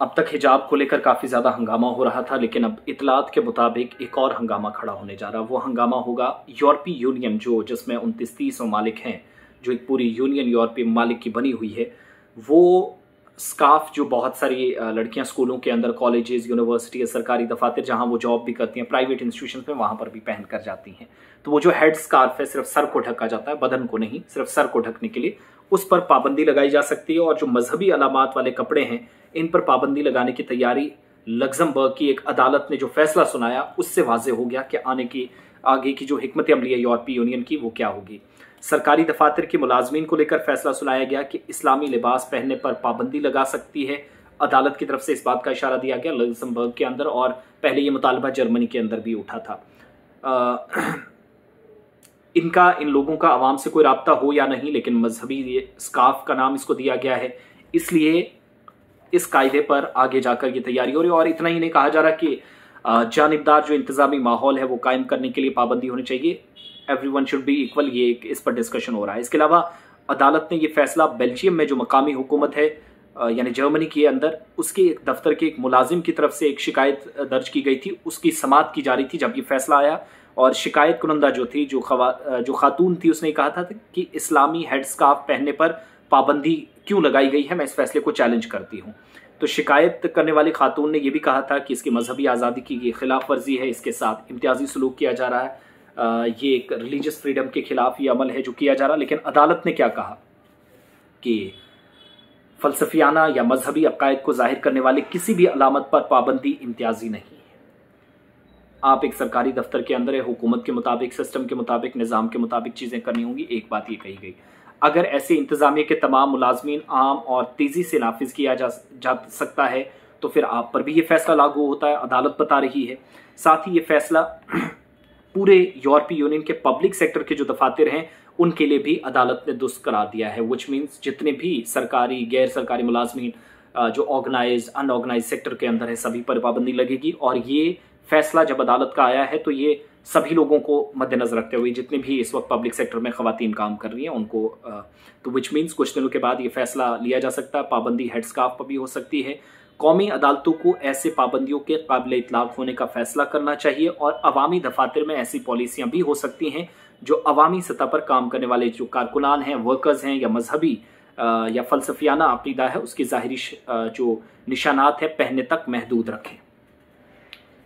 अब तक हिजाब को लेकर काफ़ी ज़्यादा हंगामा हो रहा था, लेकिन अब इतलात के मुताबिक एक और हंगामा खड़ा होने जा रहा है। वो हंगामा होगा यूरोपीय यूनियन, जिसमें 29-30 ममालिक हैं, जो एक पूरी यूनियन यूरोपीय ममालिक की बनी हुई है। वो स्कार्फ जो बहुत सारी लड़कियां स्कूलों के अंदर, कॉलेजेस, यूनिवर्सिटी, सरकारी दफातर जहां वो जॉब भी करती हैं, प्राइवेट इंस्टीट्यूशन में, वहां पर भी पहन कर जाती हैं। तो वो जो हेड स्कार्फ है, सिर्फ सर को ढका जाता है, बदन को नहीं, सिर्फ सर को ढकने के लिए, उस पर पाबंदी लगाई जा सकती है। और जो मजहबी अलामात वाले कपड़े हैं, इन पर पाबंदी लगाने की तैयारी लग्जमबर्ग की एक अदालत ने जो फैसला सुनाया, उससे वाजे हो गया कि आगे की जो हिकमत अमली है यूरोपीय यूनियन की, वो क्या होगी। सरकारी दफातर की मुलाजमीन को लेकर फैसला सुनाया गया कि इस्लामी लिबास पहनने पर पाबंदी लगा सकती है। अदालत की तरफ से इस बात का इशारा दिया गया लग्जमबर्ग के अंदर, और पहले ये मुतालबा जर्मनी के अंदर भी उठा था। इन लोगों का आवाम से कोई राब्ता हो या नहीं, लेकिन मजहबी स्कार्फ का नाम इसको दिया गया है, इसलिए इस कायदे पर आगे जाकर ये तैयारी हो रही है। और इतना ही नहीं कहा जा रहा कि जानिबदार जो इंतजामी माहौल है वो कायम करने के लिए पाबंदी होनी चाहिए, एवरीवन शुड बी इक्वल, ये इस पर डिस्कशन हो रहा है। इसके अलावा अदालत ने ये फैसला बेल्जियम में जो मकामी हुकूमत है, यानी जर्मनी के अंदर, उसके एक दफ्तर के एक मुलाजिम की तरफ से एक शिकायत दर्ज की गई थी, उसकी समाअत की जा रही थी जब ये फैसला आया। और शिकायत कुनंदा जो थी, जो खातून थी, उसने कहा था कि इस्लामी हेड स्कार्फ पहनने पर पाबंदी क्यों लगाई गई है, मैं इस फैसले को चैलेंज करती हूँ। तो शिकायत करने वाली खातून ने यह भी कहा था कि इसकी मजहबी आज़ादी की ये खिलाफ वर्जी है, इसके साथ इम्तियाजी सलूक किया जा रहा है, ये एक रिलीजियस फ्रीडम के खिलाफ ये अमल है जो किया जा रहा। लेकिन अदालत ने क्या कहा कि फलसफियाना या मजहबी अकायद को जाहिर करने वाले किसी भी अलामत पर पाबंदी इम्तियाजी नहीं है। आप एक सरकारी दफ्तर के अंदर है, हुकूमत के मुताबिक, सिस्टम के मुताबिक, निज़ाम के मुताबिक चीज़ें करनी होंगी। एक बात ये कही गई, अगर ऐसे इंतजामिया के तमाम मुलाजमीन आम और तेज़ी से नाफिज किया जा सकता है तो फिर आप पर भी ये फैसला लागू होता है, अदालत बता रही है। साथ ही ये फैसला पूरे यूरोपीय यूनियन के पब्लिक सेक्टर के जो दफातर हैं उनके लिए भी अदालत ने दुरुस्त करार दिया है, विच मीन्स जितने भी सरकारी, गैर सरकारी मुलाजमीन जो ऑर्गेनाइज, अनऑर्गेनाइज सेक्टर के अंदर है, सभी पर पाबंदी लगेगी। और ये फैसला जब अदालत का आया है तो ये सभी लोगों को मद्देनजर रखते हुए, जितने भी इस वक्त पब्लिक सेक्टर में खवातीन काम कर रही हैं उनको, तो विच मीन्स कुछ दिनों के बाद ये फैसला लिया जा सकता है, पाबंदी हेड स्कार्फ पर भी हो सकती है। कौमी अदालतों को ऐसे पाबंदियों के काबिल इतलाक होने का फैसला करना चाहिए, और अवामी दफातर में ऐसी पॉलिसियां भी हो सकती हैं जो अवामी सतह पर काम करने वाले जो कारकुनान हैं, वर्कर्स हैं, या मजहबी या फलसफियाना अकीदा है, उसकी ज़ाहिरी जो निशानात है पहनने तक महदूद रखें।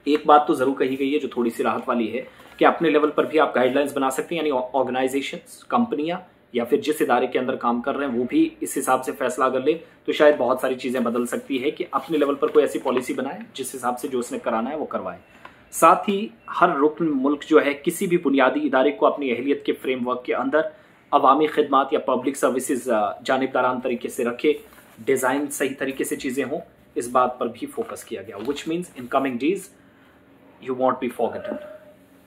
एक बात तो ज़रूर कही गई है जो थोड़ी सी राहत वाली है कि अपने लेवल पर भी आप गाइडलाइंस बना सकते हैं, यानी ऑर्गेनाइजेशंस, कंपनियां, या फिर जिस इदारे के अंदर काम कर रहे हैं वो भी इस हिसाब से फैसला अगर ले तो शायद बहुत सारी चीज़ें बदल सकती है कि अपने लेवल पर कोई ऐसी पॉलिसी बनाए जिस हिसाब से जो उसने कराना है वो करवाए। साथ ही हर रुकन मुल्क जो है किसी भी बुनियादी इदारे को अपनी अहलियत के फ्रेमवर्क के अंदर अवामी खिदमात या पब्लिक सर्विसेज जानिबदारान तरीके से रखे, डिज़ाइन सही तरीके से चीज़ें हों, इस बात पर भी फोकस किया गया, which means in coming days you won't be forgotten.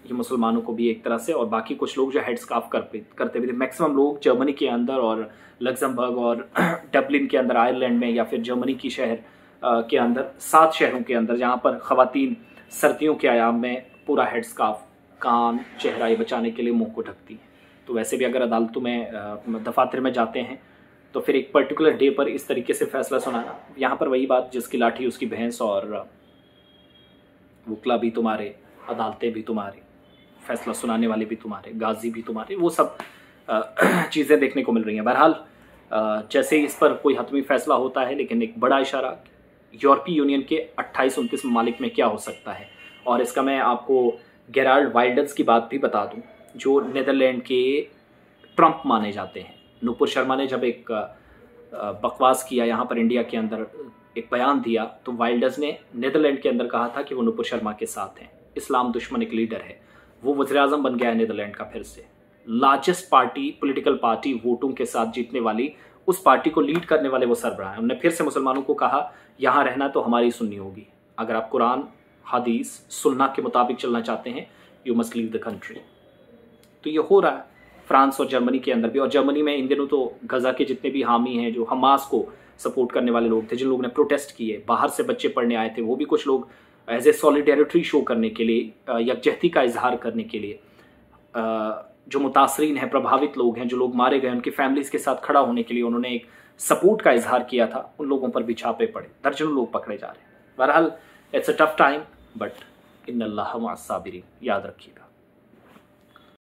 ये मुसलमानों को भी एक तरह से, और बाकी कुछ लोग जो हेड स्कार्फ करते भी थे, मैक्सिमम लोग जर्मनी के अंदर और लग्जमबर्ग और डबलिन के अंदर, आयरलैंड में, या फिर जर्मनी की शहर के अंदर, 7 शहरों के अंदर जहाँ पर ख़वातीन सर्दियों के आयाम में पूरा हेड स्कार्फ, कान, चेहरा ये बचाने के लिए मुंह को ढकती हैं। तो वैसे भी अगर अदालतों में, दफातर में जाते हैं तो फिर एक पर्टिकुलर डे पर इस तरीके से फैसला सुनाना, यहाँ पर वही बात, जिसकी लाठी उसकी भैंस, और वकला भी तुम्हारे, अदालतें भी तुम्हारी, फैसला सुनाने वाले भी तुम्हारे, गाजी भी तुम्हारे, वो सब चीज़ें देखने को मिल रही हैं। बहरहाल जैसे इस पर कोई हतमी फैसला होता है, लेकिन एक बड़ा इशारा यूरोपीय यूनियन के 28-29 ममालिक में क्या हो सकता है। और इसका मैं आपको गेराल्ड वाइल्डर्स की बात भी बता दूं, जो नीदरलैंड के ट्रंप माने जाते हैं। नूपुर शर्मा ने जब एक बकवास किया यहाँ पर इंडिया के अंदर, एक बयान दिया, तो वाइल्डर्स ने नीदरलैंड के अंदर कहा था कि वो नूपुर शर्मा के साथ हैं, इस्लाम दुश्मन एक लीडर है। वो वज़ीर-ए-आज़म बन गया है नीदरलैंड का, फिर से लार्जेस्ट पार्टी, पॉलिटिकल पार्टी, वोटों के साथ जीतने वाली, उस पार्टी को लीड करने वाले वो सरबराह हैं। उन्होंने फिर से मुसलमानों को कहा यहाँ रहना तो हमारी सुन्नी होगी, अगर आप कुरान, हदीस, सुन्ना के मुताबिक चलना चाहते हैं, you must leave the country. तो ये हो रहा है फ्रांस और जर्मनी के अंदर भी। और जर्मनी में इन दिनों तो गजा के जितने भी हामी हैं, जो हमास को सपोर्ट करने वाले लोग थे, जिन लोगों ने प्रोटेस्ट किए, बाहर से बच्चे पढ़ने आए थे, वो भी कुछ लोग एज ए सॉलिडेरिटी शो करने के लिए, यकजहती का इजहार करने के लिए, जो मुतासरीन हैं, प्रभावित लोग हैं, जो लोग मारे गए, उनकी फैमिलीज़ के साथ खड़ा होने के लिए उन्होंने एक सपोर्ट का इजहार किया था, उन लोगों पर भी छापे पड़े, दर्जनों लोग पकड़े जा रहे हैं। बहरहाल it's a tough time, but इन्नल्लाह मअस साबिरीन, याद रखिएगा।